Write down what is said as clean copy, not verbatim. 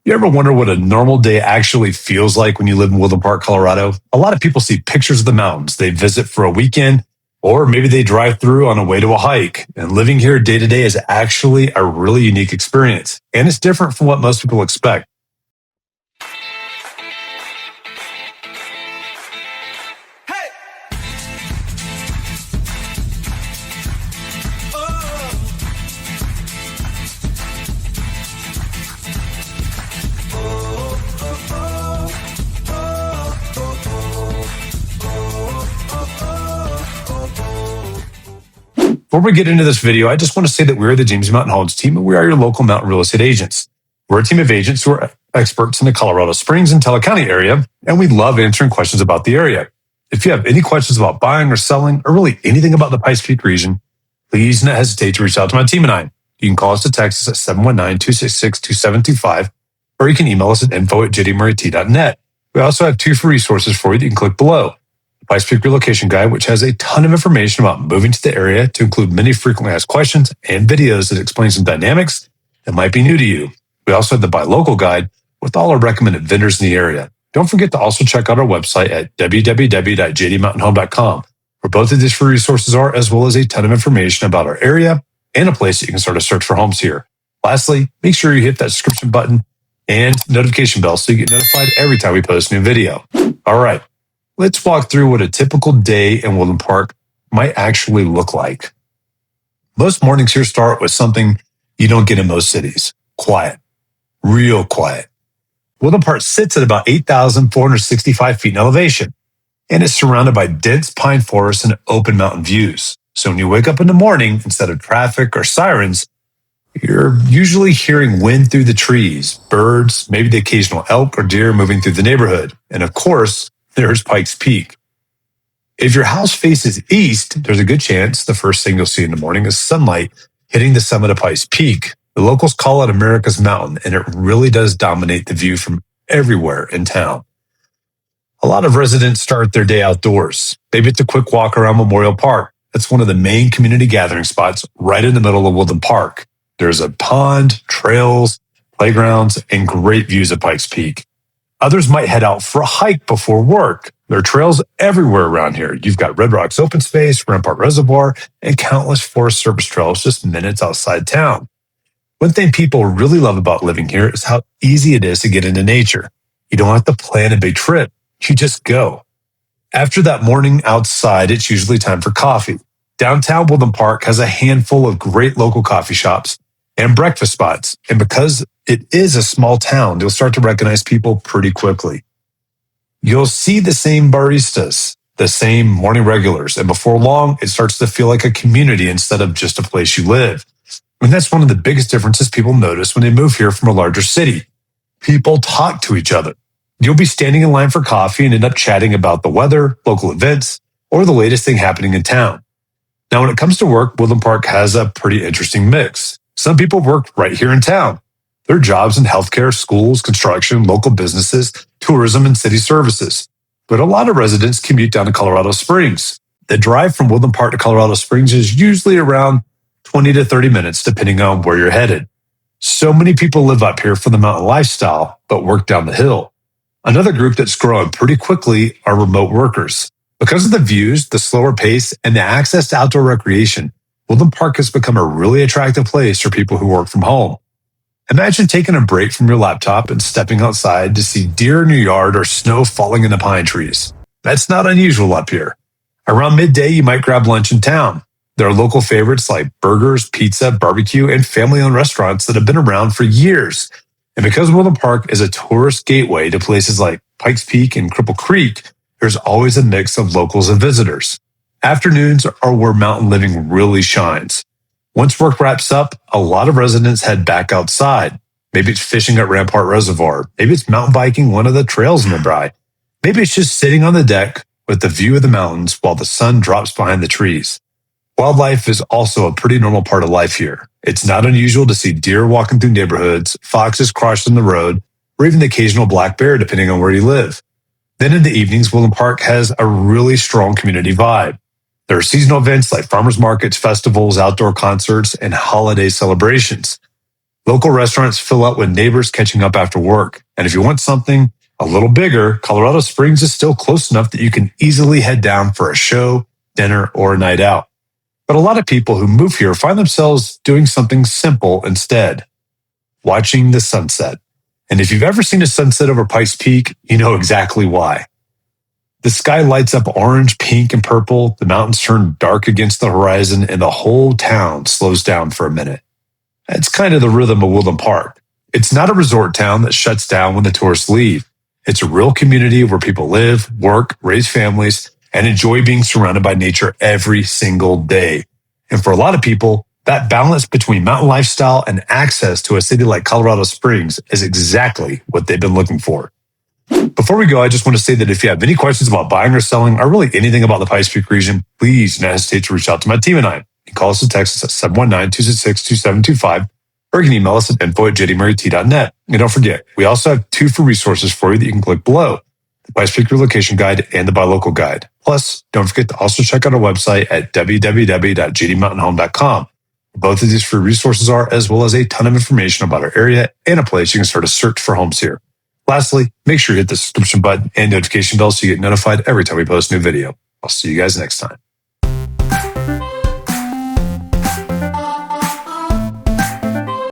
You ever wonder what a normal day actually feels like when you live in Woodland Park, Colorado? A lot of people see pictures of the mountains. They visit for a weekend, or maybe they drive through on a way to a hike. And living here day to day is actually a really unique experience. And it's different from what most people expect. Before we get into this video, I just want to say that we're the James Mountain Homes team, and we are your local mountain real estate agents. We're a team of agents who are experts in the Colorado Springs and Teller County area, and we love answering questions about the area. If you have any questions about buying or selling, or really anything about the Pikes Peak region, please do not hesitate to reach out to my team and I. You can call us or text us at 719-266-2725, or you can email us at info@jdmurrayt.net. We also have two free resources for you that you can click below. Pikes Peak Relocation Guide, which has a ton of information about moving to the area, to include many frequently asked questions and videos that explain some dynamics that might be new to you. We also have the Buy Local Guide with all our recommended vendors in the area. Don't forget to also check out our website at www.jdmountainhome.com, where both of these free resources are, as well as a ton of information about our area and a place that you can start a search for homes here. Lastly, make sure you hit that subscription button and notification bell so you get notified every time we post a new video. All right. Let's walk through what a typical day in Woodland Park might actually look like. Most mornings here start with something you don't get in most cities: quiet, real quiet. Woodland Park sits at about 8,465 feet in elevation, and it's surrounded by dense pine forests and open mountain views. So when you wake up in the morning, instead of traffic or sirens, you're usually hearing wind through the trees, birds, maybe the occasional elk or deer moving through the neighborhood, and of course, there's Pikes Peak. If your house faces east, there's a good chance the first thing you'll see in the morning is sunlight hitting the summit of Pikes Peak. The locals call it America's Mountain, and it really does dominate the view from everywhere in town. A lot of residents start their day outdoors. Maybe it's a quick walk around Memorial Park. That's one of the main community gathering spots right in the middle of Woodland Park. There's a pond, trails, playgrounds, and great views of Pikes Peak. Others might head out for a hike before work. There are trails everywhere around here. You've got Red Rocks Open Space, Rampart Reservoir, and countless Forest Service trails just minutes outside town. One thing people really love about living here is how easy it is to get into nature. You don't have to plan a big trip. You just go. After that morning outside, it's usually time for coffee. Downtown Woodland Park has a handful of great local coffee shops and breakfast spots. And because it is a small town, you'll start to recognize people pretty quickly. You'll see the same baristas, the same morning regulars, and before long, it starts to feel like a community instead of just a place you live. And that's one of the biggest differences people notice when they move here from a larger city. People talk to each other. You'll be standing in line for coffee and end up chatting about the weather, local events, or the latest thing happening in town. Now, when it comes to work, Woodland Park has a pretty interesting mix. Some people work right here in town. Their jobs in healthcare, schools, construction, local businesses, tourism, and city services. But a lot of residents commute down to Colorado Springs. The drive from Woodland Park to Colorado Springs is usually around 20 to 30 minutes, depending on where you're headed. So many people live up here for the mountain lifestyle, but work down the hill. Another group that's growing pretty quickly are remote workers. Because of the views, the slower pace, and the access to outdoor recreation, Woodland Park has become a really attractive place for people who work from home. Imagine taking a break from your laptop and stepping outside to see deer in your yard or snow falling in the pine trees. That's not unusual up here. Around midday, you might grab lunch in town. There are local favorites like burgers, pizza, barbecue, and family-owned restaurants that have been around for years. And because Woodland Park is a tourist gateway to places like Pikes Peak and Cripple Creek, there's always a mix of locals and visitors. Afternoons are where mountain living really shines. Once work wraps up, a lot of residents head back outside. Maybe it's fishing at Rampart Reservoir. Maybe it's mountain biking one of the trails nearby. Maybe it's just sitting on the deck with the view of the mountains while the sun drops behind the trees. Wildlife is also a pretty normal part of life here. It's not unusual to see deer walking through neighborhoods, foxes crossing the road, or even the occasional black bear, depending on where you live. Then in the evenings, Woodland Park has a really strong community vibe. There are seasonal events like farmers markets, festivals, outdoor concerts, and holiday celebrations. Local restaurants fill up with neighbors catching up after work. And if you want something a little bigger, Colorado Springs is still close enough that you can easily head down for a show, dinner, or a night out. But a lot of people who move here find themselves doing something simple instead, watching the sunset. And if you've ever seen a sunset over Pikes Peak, you know exactly why. The sky lights up orange, pink, and purple, the mountains turn dark against the horizon, and the whole town slows down for a minute. That's kind of the rhythm of Woodland Park. It's not a resort town that shuts down when the tourists leave. It's a real community where people live, work, raise families, and enjoy being surrounded by nature every single day. And for a lot of people, that balance between mountain lifestyle and access to a city like Colorado Springs is exactly what they've been looking for. Before we go, I just want to say that if you have any questions about buying or selling, or really anything about the Pikes Peak region, please do not hesitate to reach out to my team and I. You can call us or text us at 719-266-2725, or you can email us at info@jdmaryt.net. And don't forget, we also have 2 free resources for you that you can click below: the Pikes Peak Relocation Guide and the Buy Local Guide. Plus, don't forget to also check out our website at www.jdmountainhome.com. Both of these free resources are, as well as a ton of information about our area and a place you can start a search for homes here. Lastly, make sure you hit the subscription button and notification bell so you get notified every time we post a new video. I'll see you guys next time.